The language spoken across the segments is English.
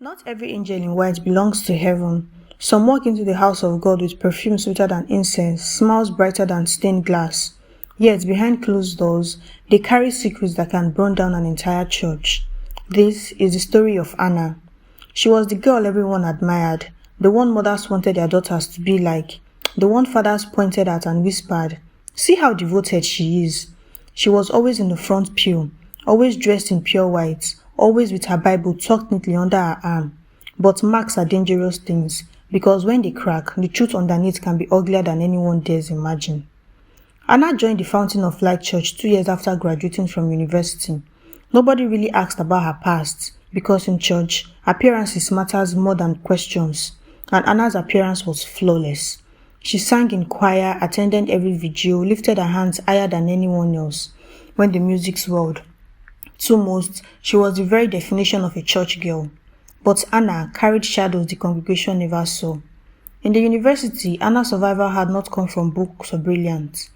Not every angel in white belongs to heaven. Some walk into the house of God with perfume sweeter than incense, smiles brighter than stained glass. Yet, behind closed doors, they carry secrets that can burn down an entire church. This is the story of Anna. She was the girl everyone admired, the one mothers wanted their daughters to be like, the one fathers pointed at and whispered, "See how devoted she is." She was always in the front pew, always dressed in pure white, always with her Bible tucked neatly under her arm. But marks are dangerous things, because when they crack, the truth underneath can be uglier than anyone dares imagine. Anna joined the Fountain of Light Church 2 years after graduating from university. Nobody really asked about her past, because in church, appearances matters more than questions, and Anna's appearance was flawless. She sang in choir, attended every vigil, lifted her hands higher than anyone else when the music swelled. To most, she was the very definition of a church girl. But Anna carried shadows the congregation never saw. In the university, Anna's survival had not come from books or brilliance.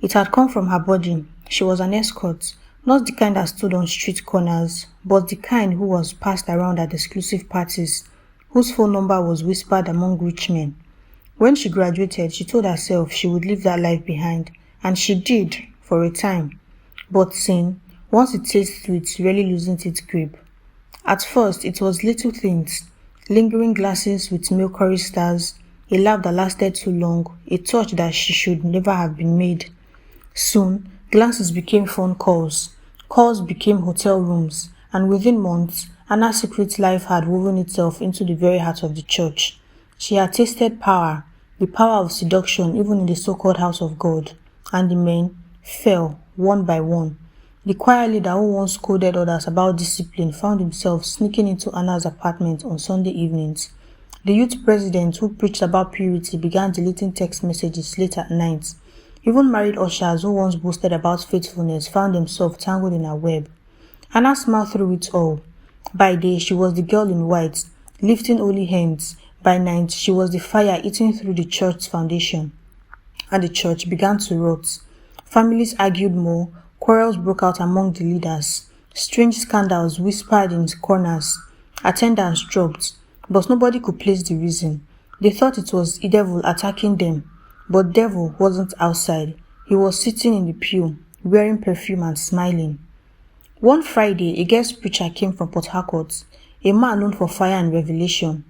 It had come from her body. She was an escort, not the kind that stood on street corners, but the kind who was passed around at exclusive parties, whose phone number was whispered among rich men. When she graduated, she told herself she would leave that life behind, and she did, for a time. But sin, once it tastes sweet, really loses its grip. At first, it was little things, lingering glasses with milky stars, a laugh that lasted too long, a touch that she should never have been made. Soon, glances became phone calls, calls became hotel rooms, and within months, Anna's secret life had woven itself into the very heart of the church. She had tasted power, the power of seduction even in the so-called house of God, and the men fell one by one. The choir leader who once scolded others about discipline found himself sneaking into Anna's apartment on Sunday evenings. The youth president who preached about purity began deleting text messages late at night. Even married ushers who once boasted about faithfulness found themselves tangled in her web. Anna smiled through it all. By day, she was the girl in white, lifting holy hands. By night, she was the fire eating through the church's foundation. And the church began to rot. Families argued more. Quarrels broke out among the leaders. Strange scandals whispered in corners. Attendants dropped, but nobody could place the reason. They thought it was the devil attacking them, but devil wasn't outside. He was sitting in the pew, wearing perfume and smiling. One Friday, a guest preacher came from Port Harcourt, a man known for fire and revelation.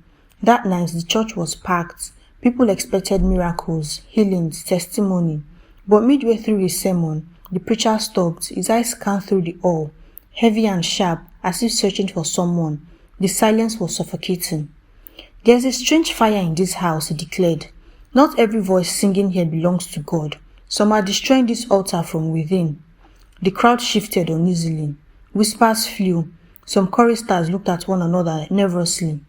That night, the church was packed. People expected miracles, healings, testimony. But midway through his sermon, the preacher stopped. His eyes scanned through the hall, heavy and sharp, as if searching for someone. The silence was suffocating. "There's a strange fire in this house," he declared. "Not every voice singing here belongs to God. Some are destroying this altar from within." The crowd shifted uneasily. Whispers flew. Some choristers looked at one another nervously.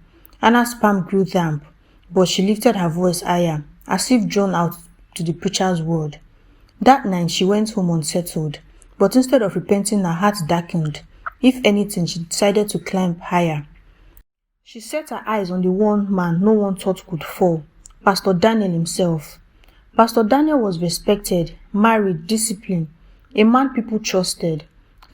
Anna's palm grew damp, but she lifted her voice higher, as if drawn out to the preacher's word. That night she went home unsettled, but instead of repenting, her heart darkened. If anything, she decided to climb higher. She set her eyes on the one man no one thought could fall, Pastor Daniel himself. Pastor Daniel was respected, married, disciplined, a man people trusted.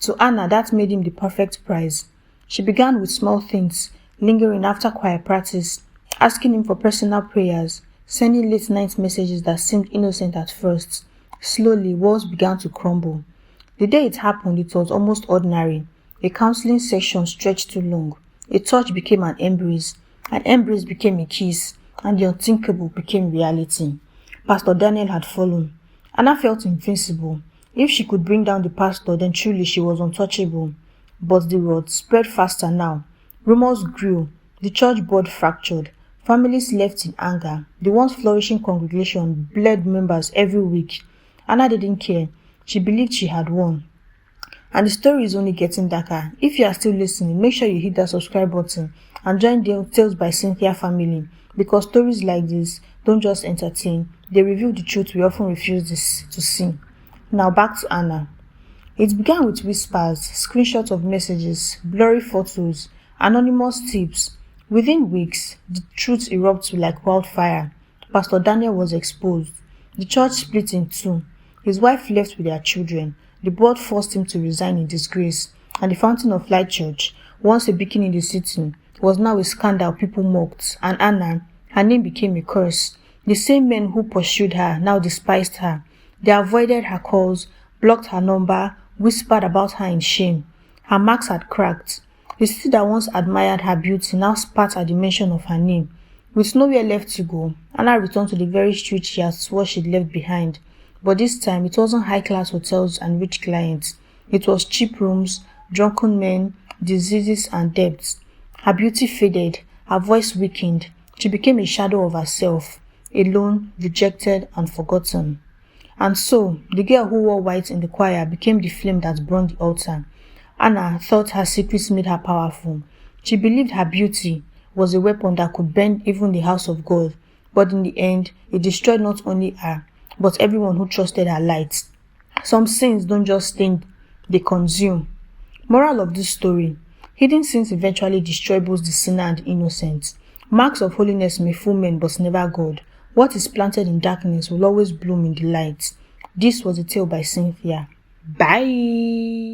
To Anna, that made him the perfect prize. She began with small things, lingering after choir practice, asking him for personal prayers, sending late-night messages that seemed innocent at first. Slowly, walls began to crumble. The day it happened, it was almost ordinary. A counseling session stretched too long. A touch became an embrace became a kiss, and the unthinkable became reality. Pastor Daniel had fallen. Anna felt invincible. If she could bring down the pastor, then truly she was untouchable. But the rot spread faster now. Rumors grew. The church board fractured. Families left in anger. The once flourishing congregation bled members every week. Anna didn't care. She believed she had won. And the story is only getting darker. If you are still listening, make sure you hit that subscribe button and join the Tales by Cynthia family, because stories like this don't just entertain, they reveal the truth we often refuse to see. Now back to Anna. It began with whispers, screenshots of messages, blurry photos, anonymous tips. Within weeks, the truth erupted like wildfire. Pastor Daniel was exposed. The church split in two. His wife left with their children. The board forced him to resign in disgrace, and the Fountain of Light Church, once a beacon in the city, was now a scandal people mocked, and Anna, her name became a curse. The same men who pursued her now despised her. They avoided her calls, blocked her number, whispered about her in shame. Her marks had cracked. The city that once admired her beauty now spat at the mention of her name. With nowhere left to go, Anna returned to the very street she had swore she'd left behind. But this time, it wasn't high-class hotels and rich clients. It was cheap rooms, drunken men, diseases and debts. Her beauty faded, her voice weakened. She became a shadow of herself, alone, rejected and forgotten. And so, the girl who wore white in the choir became the flame that burned the altar. Anna thought her secrets made her powerful. She believed her beauty was a weapon that could bend even the house of God. But in the end, it destroyed not only her, but everyone who trusted her light. Some sins don't just sting, they consume. Moral of this story: hidden sins eventually destroy both the sinner and the innocent. Marks of holiness may fool men but never God. What is planted in darkness will always bloom in the light. This was a tale by Cynthia. Bye.